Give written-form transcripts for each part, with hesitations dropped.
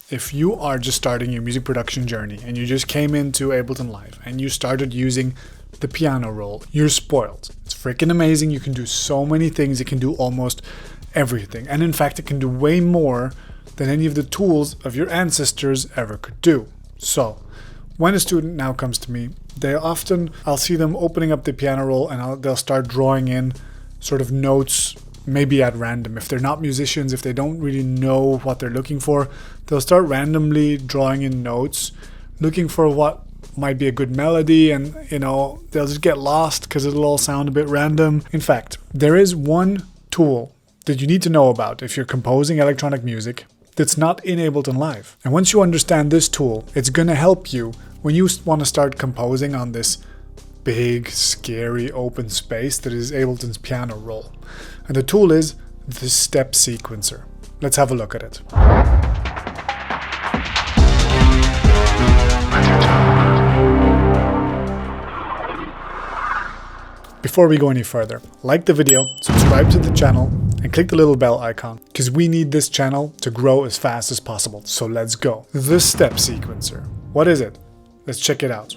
if you are just starting your music production journey and you just came into Ableton Live and you started using the piano roll, you're spoiled. It's freaking amazing. You can do so many things. It can do almost everything. And in fact, it can do way more than any of the tools of your ancestors ever could do. So when a student now comes to me, I'll see them opening up the piano roll and they'll start drawing in sort of notes, maybe at random. If they're not musicians, if they don't really know what they're looking for, they'll start randomly drawing in notes, looking for what might be a good melody, and they'll just get lost because it'll all sound a bit random. In fact, there is one tool that you need to know about if you're composing electronic music that's not in Ableton Live. And once you understand this tool, it's going to help you when you want to start composing on this big, scary open space that is Ableton's piano roll. And the tool is the step sequencer. Let's have a look at it. Before we go any further, like the video, subscribe to the channel, and click the little bell icon, because we need this channel to grow as fast as possible. So let's go. The step sequencer. What is it? Let's check it out.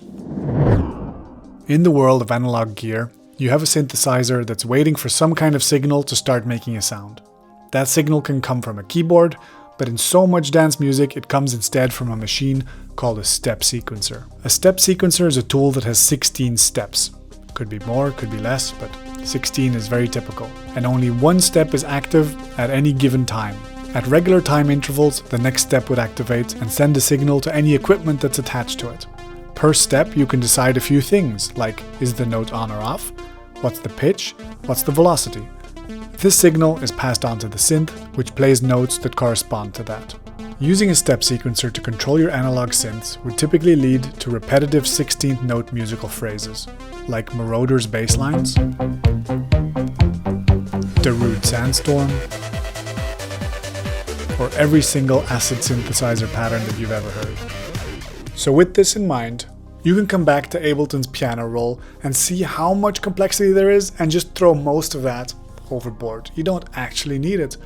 In the world of analog gear, you have a synthesizer that's waiting for some kind of signal to start making a sound. That signal can come from a keyboard, but in so much dance music, it comes instead from a machine called a step sequencer. A step sequencer is a tool that has 16 steps. Could be more, could be less, but 16 is very typical. And only one step is active at any given time. At regular time intervals, the next step would activate and send a signal to any equipment that's attached to it. Per step, you can decide a few things, like is the note on or off, what's the pitch, what's the velocity. This signal is passed on to the synth, which plays notes that correspond to that. Using a step sequencer to control your analog synths would typically lead to repetitive 16th note musical phrases, like Moroder's basslines, Darude Sandstorm, or every single acid synthesizer pattern that you've ever heard. So with this in mind, you can come back to Ableton's piano roll and see how much complexity there is and just throw most of that overboard. You don't actually need it.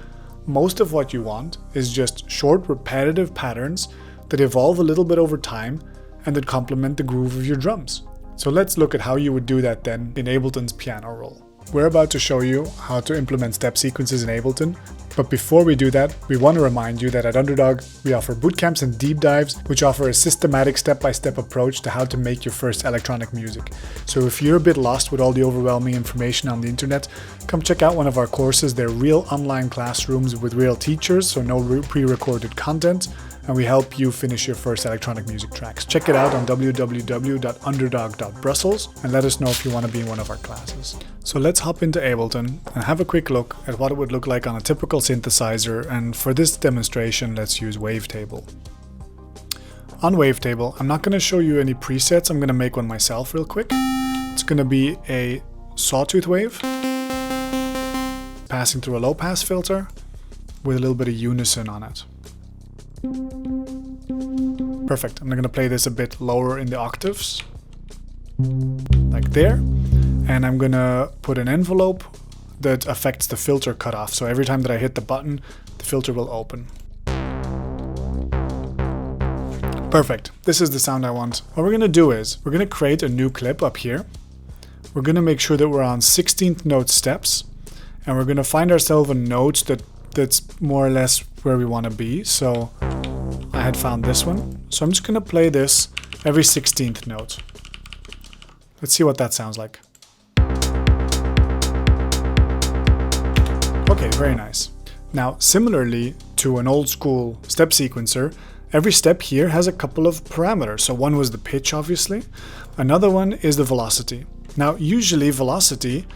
Most of what you want is just short, repetitive patterns that evolve a little bit over time and that complement the groove of your drums. So let's look at how you would do that then in Ableton's piano roll. We're about to show you how to implement step sequences in Ableton, but before we do that, we want to remind you that at Underdog, we offer bootcamps and deep dives, which offer a systematic step-by-step approach to how to make your first electronic music. So if you're a bit lost with all the overwhelming information on the internet, come check out one of our courses. They're real online classrooms with real teachers, so no pre-recorded content, and we help you finish your first electronic music tracks. Check it out on www.underdog.brussels and let us know if you want to be in one of our classes. So let's hop into Ableton and have a quick look at what it would look like on a typical synthesizer, and for this demonstration let's use Wavetable. On Wavetable, I'm not going to show you any presets, I'm going to make one myself real quick. It's going to be a sawtooth wave passing through a low pass filter with a little bit of unison on it. Perfect. I'm going to play this a bit lower in the octaves, like there, and I'm going to put an envelope that affects the filter cutoff. So every time that I hit the button, the filter will open. Perfect. This is the sound I want. What we're going to do is we're going to create a new clip up here. We're going to make sure that we're on 16th note steps, and we're going to find ourselves a note that's more or less where we want to be. So I had found this one. So I'm just going to play this every 16th note. Let's see what that sounds like. Okay, very nice. Now, similarly to an old school step sequencer, every step here has a couple of parameters. So one was the pitch, obviously. Another one is the velocity. Now, usually velocity,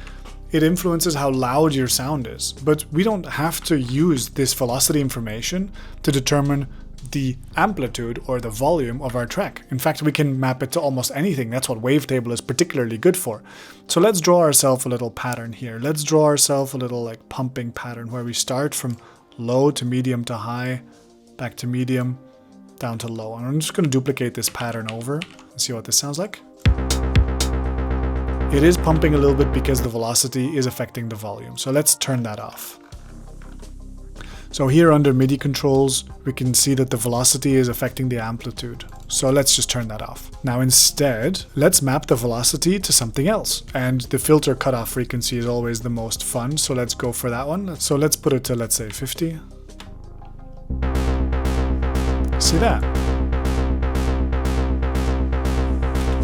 it influences how loud your sound is, but we don't have to use this velocity information to determine the amplitude or the volume of our track. In fact, we can map it to almost anything. That's what Wavetable is particularly good for. So let's draw ourselves a little pattern here. Let's draw ourselves a little like pumping pattern where we start from low to medium to high, back to medium, down to low. And I'm just going to duplicate this pattern over and see what this sounds like. It is pumping a little bit because the velocity is affecting the volume. So let's turn that off. So here under MIDI controls, we can see that the velocity is affecting the amplitude. So let's just turn that off. Now instead, let's map the velocity to something else. And the filter cutoff frequency is always the most fun, so let's go for that one. So let's put it to, let's say, 50. See that?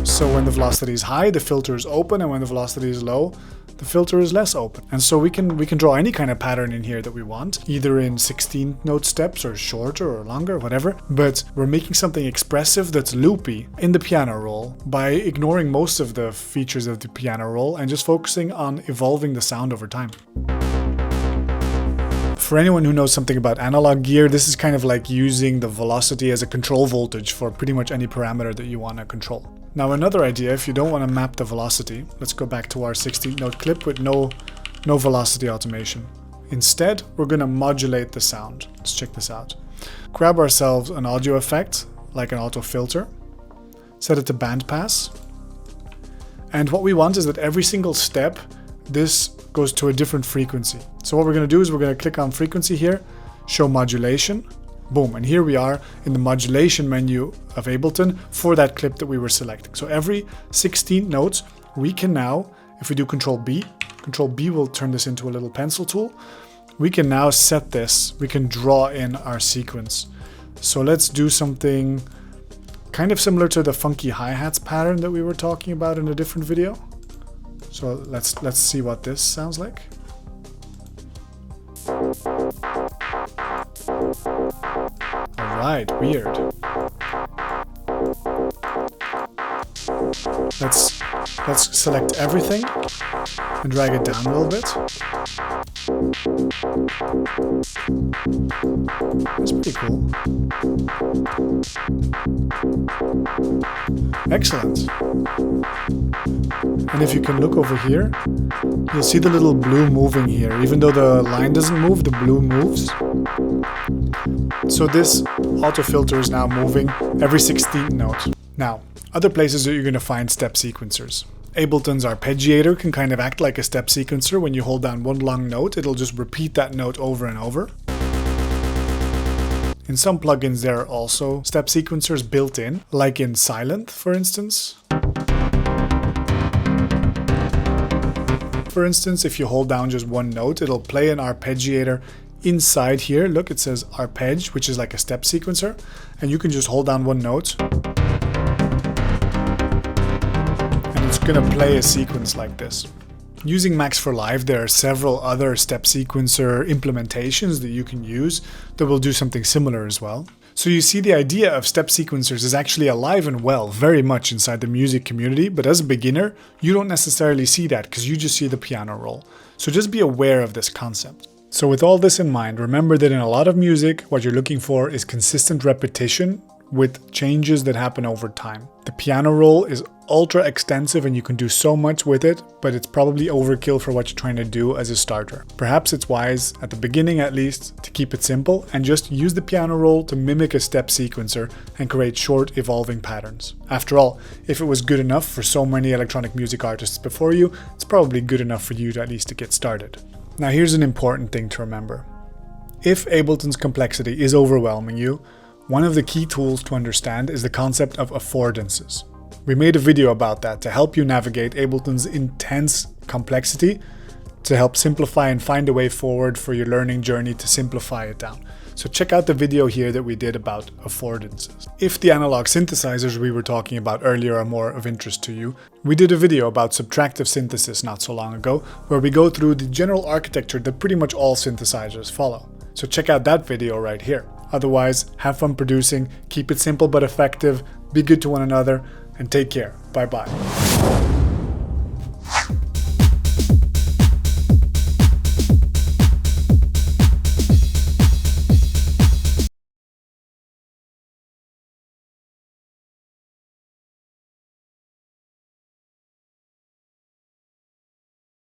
So when the velocity is high, the filter is open, and when the velocity is low, the filter is less open. And so we can draw any kind of pattern in here that we want, either in 16 note steps or shorter or longer, whatever. But we're making something expressive that's loopy in the piano roll by ignoring most of the features of the piano roll and just focusing on evolving the sound over time. For anyone who knows something about analog gear, this is kind of like using the velocity as a control voltage for pretty much any parameter that you want to control. Now another idea, if you don't want to map the velocity, let's go back to our 16th note clip with no velocity automation. Instead, we're going to modulate the sound. Let's check this out. Grab ourselves an audio effect, like an auto filter, set it to bandpass. And what we want is that every single step, this goes to a different frequency. So what we're going to do is we're going to click on frequency here, show modulation, boom, and here we are in the modulation menu of Ableton for that clip that we were selecting. So every 16 notes, we can now, if we do Control B will turn this into a little pencil tool. We can now set this, we can draw in our sequence. So let's do something kind of similar to the funky hi-hats pattern that we were talking about in a different video. So let's see what this sounds like. Alright, weird. Let's select everything and drag it down a little bit. That's pretty cool. Excellent. And if you can look over here, you'll see the little blue moving here. Even though the line doesn't move, the blue moves. So this auto filter is now moving every 16th note. Now, other places that you're going to find step sequencers. Ableton's arpeggiator can kind of act like a step sequencer. When you hold down one long note, it'll just repeat that note over and over. In some plugins there are also step sequencers built in, like in Silent, for instance. For instance, if you hold down just one note, it'll play an arpeggiator inside here. Look, it says arpeg, which is like a step sequencer, and you can just hold down one note and it's gonna play a sequence like this. Using Max for Live, there are several other step sequencer implementations that you can use that will do something similar as well. So you see, the idea of step sequencers is actually alive and well very much inside the music community, but as a beginner, you don't necessarily see that because you just see the piano roll. So just be aware of this concept. So with all this in mind, remember that in a lot of music, what you're looking for is consistent repetition with changes that happen over time. The piano roll is ultra extensive and you can do so much with it, but it's probably overkill for what you're trying to do as a starter. Perhaps it's wise, at the beginning at least, to keep it simple and just use the piano roll to mimic a step sequencer and create short evolving patterns. After all, if it was good enough for so many electronic music artists before you, it's probably good enough for you to at least to get started. Now here's an important thing to remember. If Ableton's complexity is overwhelming you, one of the key tools to understand is the concept of affordances. We made a video about that to help you navigate Ableton's intense complexity, to help simplify and find a way forward for your learning journey to simplify it down. So check out the video here that we did about affordances. If the analog synthesizers we were talking about earlier are more of interest to you, we did a video about subtractive synthesis not so long ago, where we go through the general architecture that pretty much all synthesizers follow. So check out that video right here. Otherwise, have fun producing, keep it simple but effective, be good to one another, and take care. Bye bye.